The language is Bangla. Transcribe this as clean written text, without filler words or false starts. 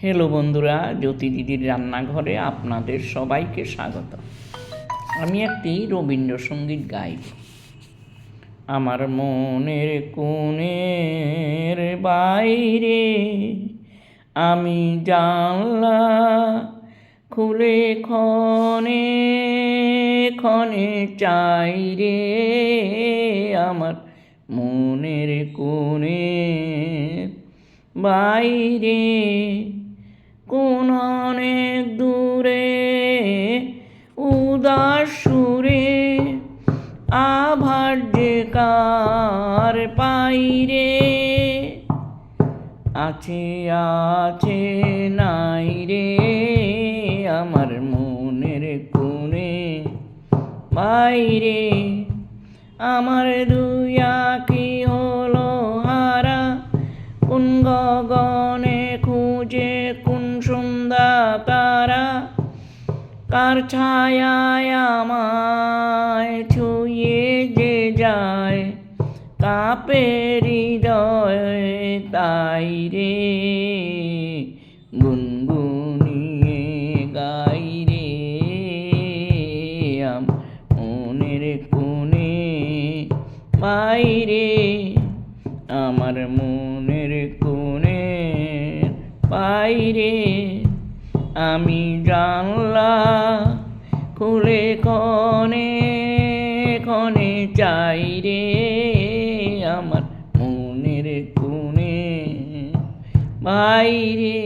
হ্যালো বন্ধুরা, জ্যোতি দিদির রান্নাঘরে আপনাদের সবাইকে স্বাগত। আমি একটি রবীন্দ্রসঙ্গীত গাই। আমার মনের কোণের বাইরে আমি জানলা খুলে ক্ষণে ক্ষণে চাই রে, আমার মনের কোণের বাইরে কোন অনেক দূরে উদাস সুরে আভার যে কার পাইরে আছে আছে নাই রে, আমার মনের কোণে বাইরে। আমার দুই আঁখি হলো হারা, কোন গগনে খুঁজে কোন সন্ধ্যা তারা, কার ছায়ায় আমায় ছুঁয়ে যে যায় কাঁপে হৃদয় তাই রে, গুনগুনিয়ে গাই রে, মনের কোণে বাইরে, আমার মনের কোণে বাইরে আমি জানলা খুলে ক্ষণে ক্ষণে চাই রে, আমার মনের কোণে বাইরে।